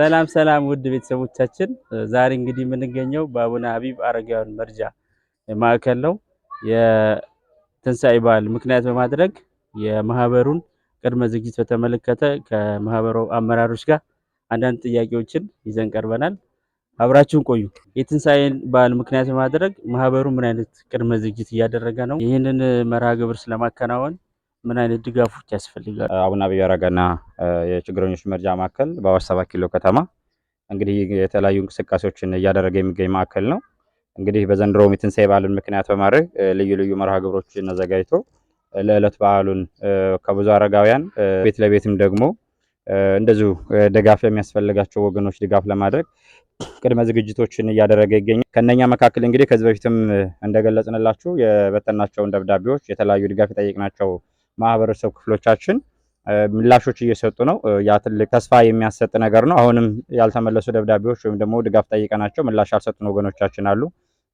ሰላም ሰላም ውድ ቤተሰቦቻችን ዛሬ እንግዲህ የምንገኘው በአቡነ ሀቢብ አረጋውያን መርጃ ማዕከል ነው። የትንሳኤ በዓል ምክንያት በማድረግ የማህበሩን ቅድመ ዝግጅት በተመለከተ ከማህበሩ አመራሮች ጋር አንዳንድ ጥያቄዎችን ይዘን ቀርበናል። አብራችሁን ቆዩ። የትንሳኤን በዓል ምክንያት በማድረግ ማህበሩ ምን አይነት ቅድመ ዝግጅት እያደረገ ነው? ይህንን መርሃ ግብር ስለማከናወን ምን አይነት ድጋፎች ያስፈልጋሉ? አቡነ ሀቢብ አረጋና የችግረኞች መርጃ ማዕከል በአዋሽ 7 ኪሎ ከተማ እንግዲህ የተለያዩ እንቅስቃሴዎችን እያደረገ የሚገኝ ማዕከል ነው። እንግዲህ በዘንድሮው የትንሳኤ በዓልን ምክንያት በማድረግ ልዩ ልዩ መርሃ ግብሮችን አዘጋጅቶ ለዕለት በዓሉን ከብዙ አረጋውያን ቤት ለቤትም ደግሞ እንደዚሁ ድጋፍ ለሚያስፈልጋቸው ወገኖች ድጋፍ ለማድረግ ቅድመ ዝግጅቶችን እያደረገ ይገኛል። ከነኛ መካከል እንግዲህ ከዚህ በፊትም እንደገለጽንላችሁ የበተናቸውን ደብዳቤዎች የተለያዩ ድጋፍ የጠየቅናቸው ማህበረሰብ ክፍሎቻችን ምላሾች እየሰጡ ነው። ያ ትልቅ ተስፋ የሚያሰጥ ነገር ነው። አሁንም ያልተመለሱ ደብዳቤዎች ወይም ደግሞ ድጋፍ ጠይቀናቸው ምላሽ ያልሰጡን ወገኖቻችን አሉ።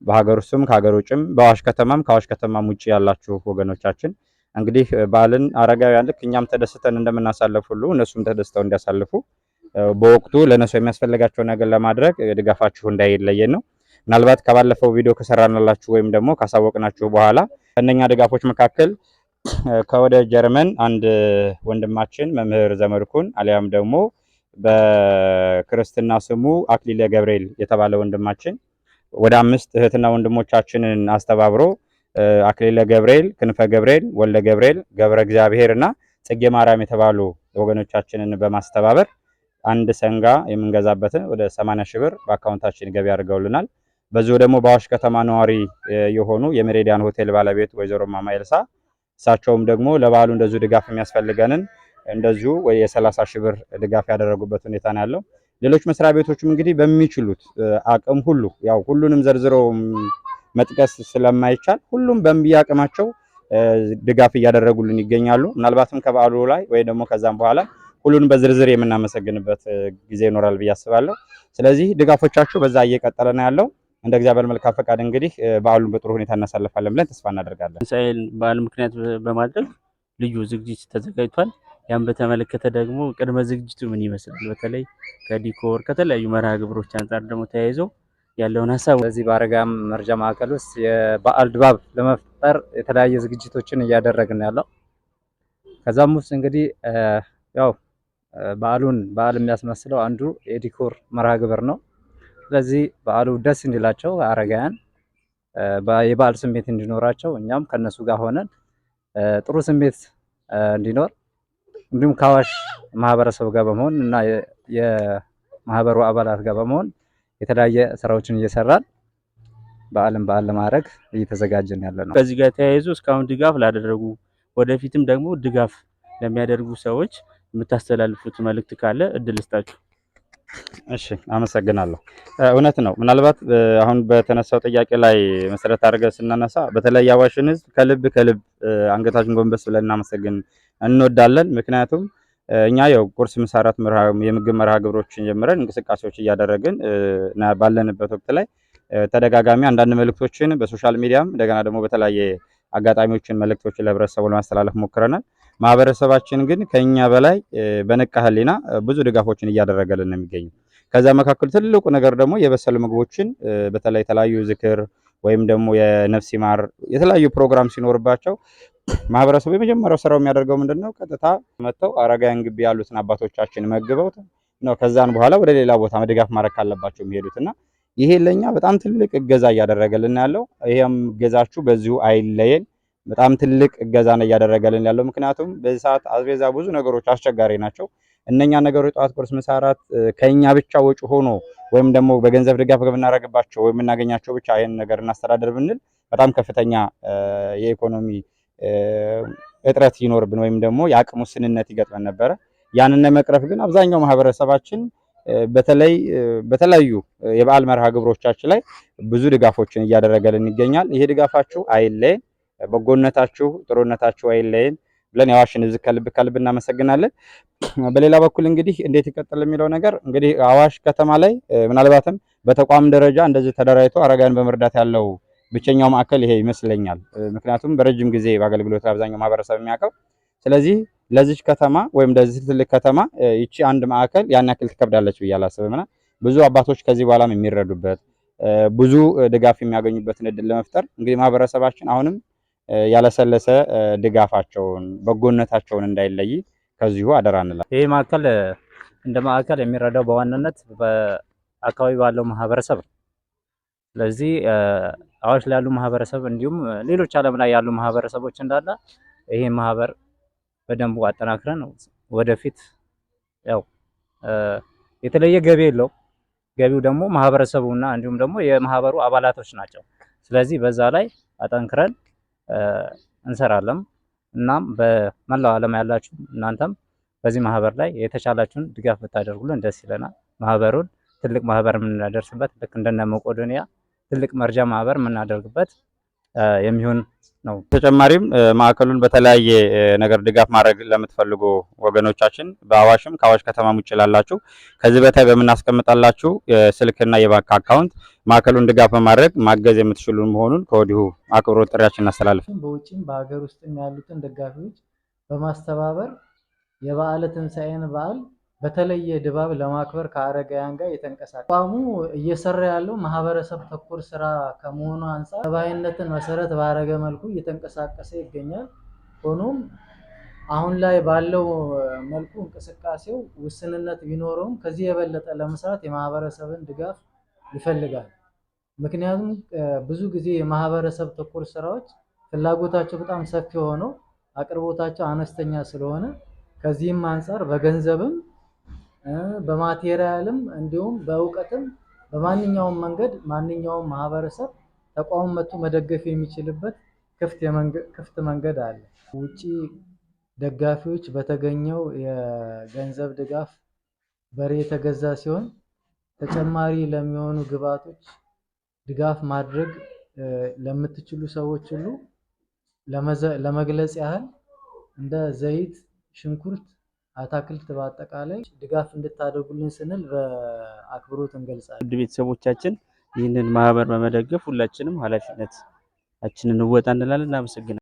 በሀገር ውስጥም ከሀገር ውጭም በአዋሽ ከተማም ከአዋሽ ከተማም ውጭ ያላችሁ ወገኖቻችን እንግዲህ በዓልን አረጋውያን ልክ እኛም ተደስተን እንደምናሳልፍ ሁሉ እነሱም ተደስተው እንዲያሳልፉ በወቅቱ ለነሱ የሚያስፈልጋቸው ነገር ለማድረግ ድጋፋችሁ እንዳይለየን ነው። ምናልባት ከባለፈው ቪዲዮ ከሰራንላችሁ ወይም ደግሞ ካሳወቅናችሁ በኋላ ከነኛ ድጋፎች መካከል ከወደ ጀርመን አንድ ወንድማችን መምህር ዘመድኩን አሊያም ደግሞ በክርስትና ስሙ አክሊለ ገብርኤል የተባለ ወንድማችን ወደ 5 እህትና ወንድሞቻችንን አስተባብሮ አክሊለ ገብርኤል፣ ክንፈ ገብርኤል፣ ወልደ ገብርኤል፣ ገብረ እግዚአብሔር እና ጽጌ ማርያም የተባሉ ወገኖቻችንን በማስተባበር አንድ ሰንጋ የምንገዛበትን ወደ 80 ሺህ ብር በአካውንታችን ገቢ አድርገውልናል። በዚሁ ደግሞ በአዋሽ ከተማ ነዋሪ የሆኑ የሜሪዲያን ሆቴል ባለቤት ወይዘሮ ማማ ኤልሳ እሳቸውም ደግሞ ለበዓሉ እንደዚሁ ድጋፍ የሚያስፈልገንን እንደዚሁ ወይ የ30 ሺህ ብር ድጋፍ ያደረጉበት ሁኔታ ነው ያለው። ሌሎች መስሪያ ቤቶችም እንግዲህ በሚችሉት አቅም ሁሉ ያው ሁሉንም ዘርዝረው መጥቀስ ስለማይቻል ሁሉም በሚያቅማቸው ድጋፍ እያደረጉልን ይገኛሉ። ምናልባትም ከበዓሉ ላይ ወይ ደግሞ ከዛም በኋላ ሁሉንም በዝርዝር የምናመሰግንበት ጊዜ ይኖራል ብዬ አስባለሁ። ስለዚህ ድጋፎቻችሁ በዛ እየቀጠለ ነው ያለው። እንደ እግዚአብሔር መልካም ፈቃድ እንግዲህ በዓሉን በጥሩ ሁኔታ እናሳልፋለን ብለን ተስፋ እናደርጋለን። ትንሳኤን በዓል ምክንያት በማድረግ ልዩ ዝግጅት ተዘጋጅቷል። ያን በተመለከተ ደግሞ ቅድመ ዝግጅቱ ምን ይመስላል? በተለይ ከዲኮር ከተለያዩ መርሃ ግብሮች አንጻር ደግሞ ተያይዞ ያለውን ሀሳብ በዚህ በአረጋውያን መርጃ ማዕከል ውስጥ የበዓል ድባብ ለመፍጠር የተለያየ ዝግጅቶችን እያደረግን ያለው ከዛም ውስጥ እንግዲህ ያው በዓል የሚያስመስለው አንዱ የዲኮር መርሃ ግብር ነው። ስለዚህ በዓሉ ደስ እንዲላቸው አረጋውያን የበዓል ስሜት እንዲኖራቸው እኛም ከነሱ ጋር ሆነን ጥሩ ስሜት እንዲኖር እንዲሁም ከአዋሽ ማህበረሰብ ጋር በመሆን እና የማህበሩ አባላት ጋር በመሆን የተለያየ ስራዎችን እየሰራን በዓል ለማድረግ እየተዘጋጀን ያለ ነው። ከዚህ ጋር ተያይዞ እስካሁን ድጋፍ ላደረጉ ወደፊትም ደግሞ ድጋፍ ለሚያደርጉ ሰዎች የምታስተላልፉት መልእክት ካለ እድል ስጣችሁ። እሺ፣ አመሰግናለሁ። እውነት ነው። ምናልባት አሁን በተነሳው ጥያቄ ላይ መሰረት አድርገን ስናነሳ በተለይ አዋሽን ህዝብ ከልብ አንገታችን ጎንበስ ብለን እናመሰግን እንወዳለን። ምክንያቱም እኛ ያው ቁርስ፣ ምሳ፣ እራት የምግብ መርሃ ግብሮችን ጀምረን እንቅስቃሴዎች እያደረግን ባለንበት ወቅት ላይ ተደጋጋሚ አንዳንድ መልእክቶችን በሶሻል ሚዲያም እንደገና ደግሞ በተለያየ አጋጣሚዎችን መልእክቶችን ለህብረተሰቡ ለማስተላለፍ ሞክረናል። ማህበረሰባችን ግን ከኛ በላይ በነቃ ህሊና ብዙ ድጋፎችን እያደረገልን ነው የሚገኘው። ከዛ መካከል ትልቁ ነገር ደግሞ የበሰሉ ምግቦችን በተለይ የተለያዩ ዝክር ወይም ደግሞ የነፍስ ይማር የተለያዩ ፕሮግራም ሲኖርባቸው ማህበረሰቡ የመጀመሪያው ስራው የሚያደርገው ምንድነው? ቀጥታ መጥተው አረጋውያን ግቢ ያሉትን አባቶቻችን መግበው ነው ከዛን በኋላ ወደ ሌላ ቦታ ድጋፍ ማድረግ ካለባቸው የሚሄዱትና ይሄ ለኛ በጣም ትልቅ እገዛ እያደረገልን ያለው። ይሄም እገዛችሁ በዚሁ አይለየን። በጣም ትልቅ እገዛ ነው እያደረገልን ያለው። ምክንያቱም በዚህ ሰዓት አስቤዛ ብዙ ነገሮች አስቸጋሪ ናቸው። እነኛ ነገሮች ጠዋት፣ ቁርስ፣ ምሳ፣ እራት ከኛ ብቻ ወጪ ሆኖ ወይም ደግሞ በገንዘብ ድጋፍ ብናደርግባቸው ወይም እናገኛቸው ብቻ ይሄን ነገር እናስተዳደር ብንል በጣም ከፍተኛ የኢኮኖሚ እጥረት ይኖርብን ወይም ደግሞ የአቅም ውስንነት ይገጥመን ነበረ። ያንን ለመቅረፍ ግን አብዛኛው ማህበረሰባችን በተለይ በተለያዩ የበዓል መርሃ ግብሮቻችን ላይ ብዙ ድጋፎችን እያደረገልን ይገኛል። ይሄ ድጋፋችሁ አይለየን፣ በጎነታችሁ ጥሩነታችሁ አይለየን ብለን የአዋሽን ህዝብ ከልብ እናመሰግናለን። በሌላ በኩል እንግዲህ እንዴት ይቀጥል የሚለው ነገር እንግዲህ አዋሽ ከተማ ላይ ምናልባትም በተቋም ደረጃ እንደዚህ ተደራጅቶ አረጋውያን በመርዳት ያለው ብቸኛው ማዕከል ይሄ ይመስለኛል። ምክንያቱም በረጅም ጊዜ በአገልግሎት አብዛኛው ማህበረሰብ የሚያውቀው። ስለዚህ ለዚች ከተማ ወይም ለዚህ ትልቅ ከተማ ይቺ አንድ ማዕከል ያን ያክል ትከብዳለች ብዬ አላስብምና ብዙ አባቶች ከዚህ በኋላም የሚረዱበት ብዙ ድጋፍ የሚያገኙበትን እድል ለመፍጠር እንግዲህ ማህበረሰባችን አሁንም ያለሰለሰ ድጋፋቸውን በጎነታቸውን እንዳይለይ ከዚሁ አደራ እንላለን። ይሄ ማዕከል እንደ ማዕከል የሚረዳው በዋናነት በአካባቢ ባለው ማህበረሰብ ነው። ስለዚህ አዋሽ ላይ ያሉ ማህበረሰብ እንዲሁም ሌሎች ዓለም ላይ ያሉ ማህበረሰቦች እንዳለ ይሄ ማህበር በደንቡ አጠናክረን ወደፊት ያው የተለየ ገቢ የለው ገቢው ደግሞ ማህበረሰቡና እንዲሁም ደግሞ የማህበሩ አባላቶች ናቸው። ስለዚህ በዛ ላይ አጠንክረን እንሰራለን። እናም በመላው ዓለም ያላችሁ እናንተም በዚህ ማህበር ላይ የተቻላችሁን ድጋፍ ብታደርጉልን ደስ ይለናል። ማህበሩን ትልቅ ማህበር የምናደርስበት ልክ እንደነ መቄዶንያ ትልቅ መርጃ ማህበር የምናደርግበት የሚሆን ነው። ተጨማሪም ማዕከሉን በተለያየ ነገር ድጋፍ ማድረግ ለምትፈልጉ ወገኖቻችን በአዋሽም ከአዋሽ ከተማ ውጭ ላላችሁ ከዚህ በታይ በምናስቀምጣላችሁ የስልክና የባንክ አካውንት ማዕከሉን ድጋፍ በማድረግ ማገዝ የምትችሉ መሆኑን ከወዲሁ አክብሮት ጥሪያችን እናስተላልፍ። በውጭም በሀገር ውስጥም ያሉትን ደጋፊዎች በማስተባበር የበዓለ ትንሣኤን በዓል በተለየ ድባብ ለማክበር ከአረጋውያን ጋር የተንቀሳቀሰ ተቋሙ እየሰራ ያለው ማህበረሰብ ተኮር ስራ ከመሆኑ አንፃር ሰብአዊነትን መሰረት ባደረገ መልኩ እየተንቀሳቀሰ ይገኛል። ሆኖም አሁን ላይ ባለው መልኩ እንቅስቃሴው ውስንነት ቢኖረውም ከዚህ የበለጠ ለመስራት የማህበረሰብን ድጋፍ ይፈልጋል። ምክንያቱም ብዙ ጊዜ የማህበረሰብ ተኮር ስራዎች ፍላጎታቸው በጣም ሰፊ ሆነው አቅርቦታቸው አነስተኛ ስለሆነ ከዚህም አንፃር በገንዘብም በማቴሪያልም እንዲሁም በእውቀትም በማንኛውም መንገድ ማንኛውም ማህበረሰብ ተቋም መጥቶ መደገፍ የሚችልበት ክፍት መንገድ አለ። ውጪ ደጋፊዎች በተገኘው የገንዘብ ድጋፍ በሬ የተገዛ ሲሆን ተጨማሪ ለሚሆኑ ግብዓቶች ድጋፍ ማድረግ ለምትችሉ ሰዎች ሁሉ ለመግለጽ ያህል እንደ ዘይት፣ ሽንኩርት፣ አታክልት በአጠቃላይ ድጋፍ እንድታደርጉልን ስንል በአክብሮት እንገልጻለን። ውድ ቤተሰቦቻችን ይህንን ማህበር በመደገፍ ሁላችንም ኃላፊነታችንን እንወጣ እንላለን። እናመሰግናለን።